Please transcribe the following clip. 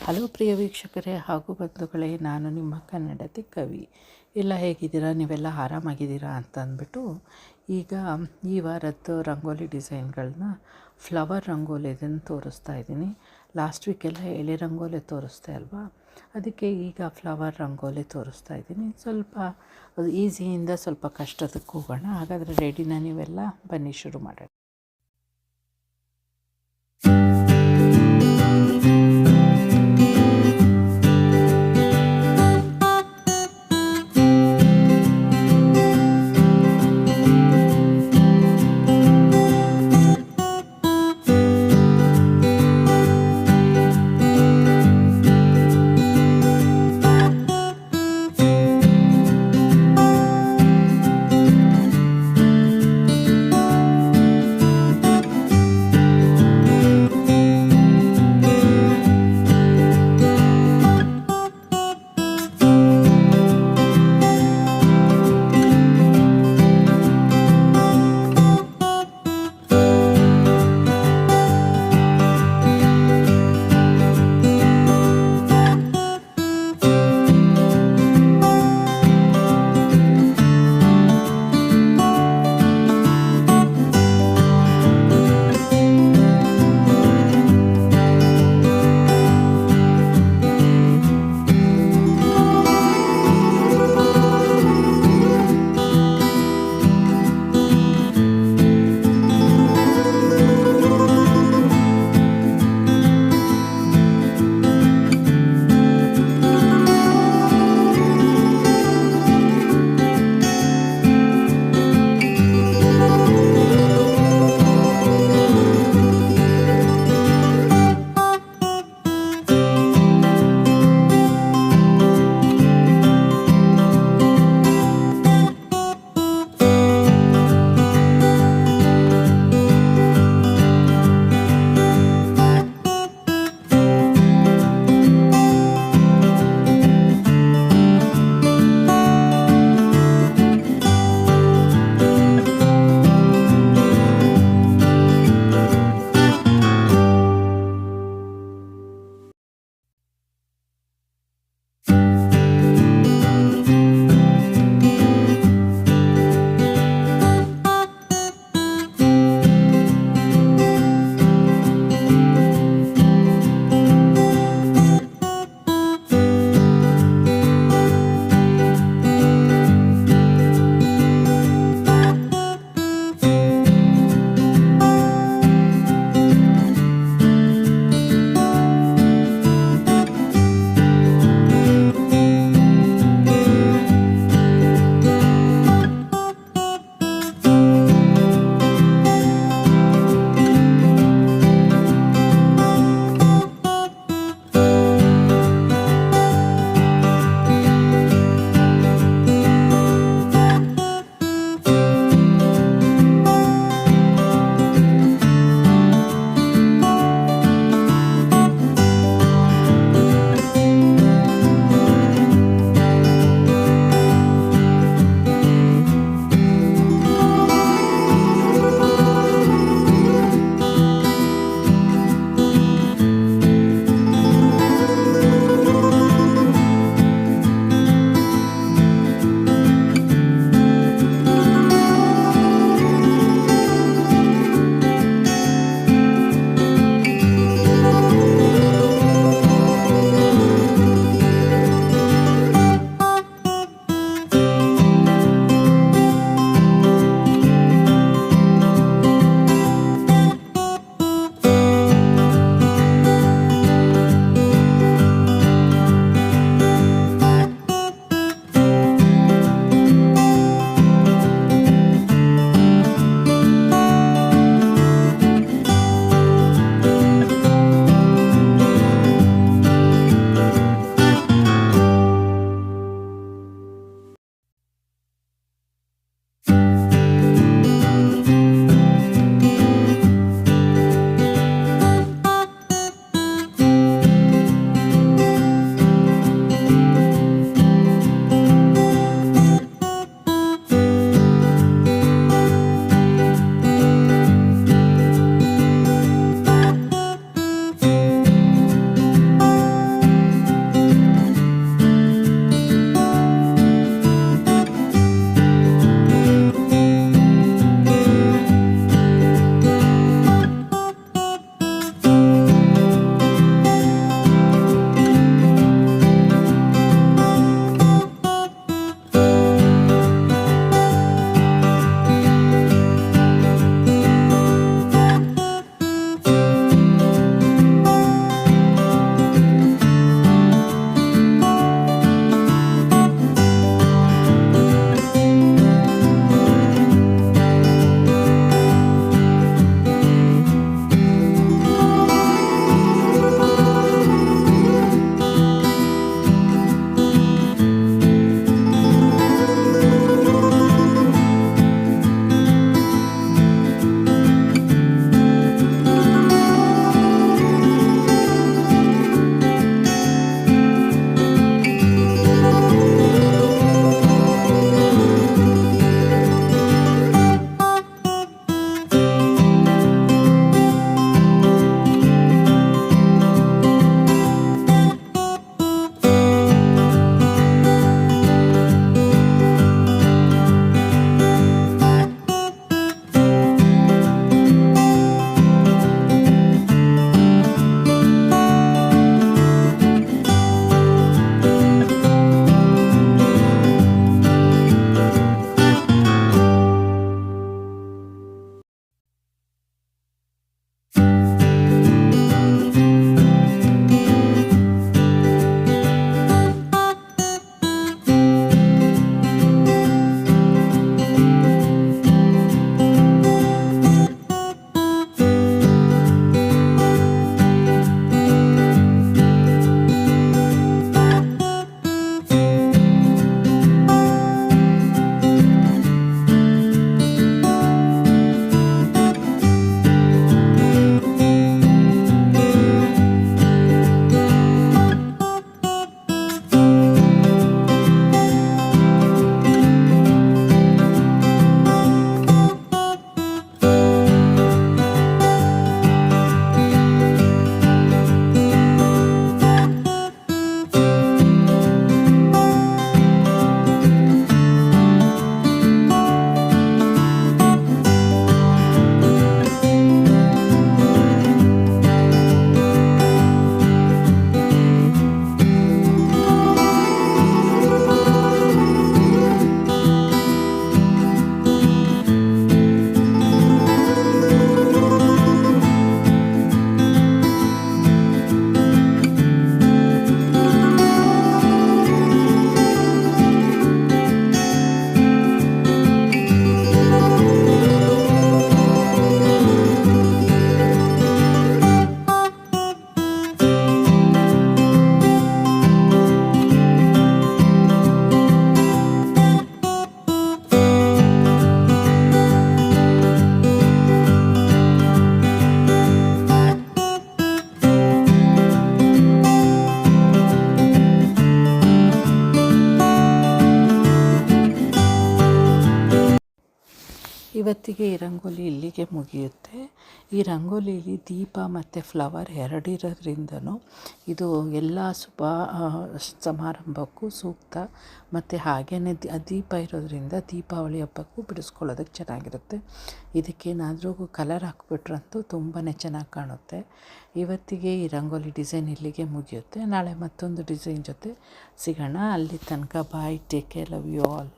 Hello ಪ್ರಿಯ ವೀಕ್ಷಕರೇ ಹಾಗೂ ಬಂಧುಗಳೇ, ನಾನು ನಿಮ್ಮ ಕನ್ನಡತಿ ಕವಿ. ಎಲ್ಲ ಹೇಗಿದ್ದೀರಾ? ನೀವೆಲ್ಲ ಆರಾಮಾಗಿದ್ದೀರಾ ಅಂತ ಅಂದ್ಬಿಟ್ಟು ಈಗ ಈ ವಾರದ್ದು ರಂಗೋಲಿ ಡಿಸೈನ್ಗಳನ್ನ ಫ್ಲವರ್ ರಂಗೋಲಿದನ್ನು ತೋರಿಸ್ತಾ ಇದ್ದೀನಿ. ಲಾಸ್ಟ್ ವೀಕೆಲ್ಲ ಎಳೆ ರಂಗೋಲಿ ತೋರಿಸ್ದೆ ಅಲ್ವಾ, ಅದಕ್ಕೆ ಈಗ ಫ್ಲವರ್ ರಂಗೋಲಿ ತೋರಿಸ್ತಾ ಇದ್ದೀನಿ. ಸ್ವಲ್ಪ ಈಸಿಯಿಂದ ಸ್ವಲ್ಪ ಕಷ್ಟದಕ್ಕೆ ಹೋಗೋಣ. ಹಾಗಾದರೆ ರೆಡಿನಾ ನೀವೆಲ್ಲ? ಬನ್ನಿ ಶುರು ಮಾಡೋಣ. ಇವತ್ತಿಗೆ ಈ ರಂಗೋಲಿ ಇಲ್ಲಿಗೆ ಮುಗಿಯುತ್ತೆ. ಈ ರಂಗೋಲಿಲಿ ದೀಪ ಮತ್ತು ಫ್ಲವರ್ ಎರಡಿರೋದ್ರಿಂದನೂ ಇದು ಎಲ್ಲ ಸಮಾರಂಭಕ್ಕೂ ಸೂಕ್ತ. ಮತ್ತು ಹಾಗೆಯೇ ದೀಪ ಇರೋದ್ರಿಂದ ದೀಪಾವಳಿ ಹಬ್ಬಕ್ಕೂ ಬಿಡಿಸ್ಕೊಳ್ಳೋದಕ್ಕೆ ಚೆನ್ನಾಗಿರುತ್ತೆ. ಇದಕ್ಕೇನಾದರೂ ಕಲರ್ ಹಾಕ್ಬಿಟ್ರಂತೂ ತುಂಬಾ ಚೆನ್ನಾಗಿ ಕಾಣುತ್ತೆ. ಇವತ್ತಿಗೆ ಈ ರಂಗೋಲಿ ಡಿಸೈನ್ ಇಲ್ಲಿಗೆ ಮುಗಿಯುತ್ತೆ. ನಾಳೆ ಮತ್ತೊಂದು ಡಿಸೈನ್ ಜೊತೆ ಸಿಗೋಣ. ಅಲ್ಲಿ ತನಕ bye, take care, love you all.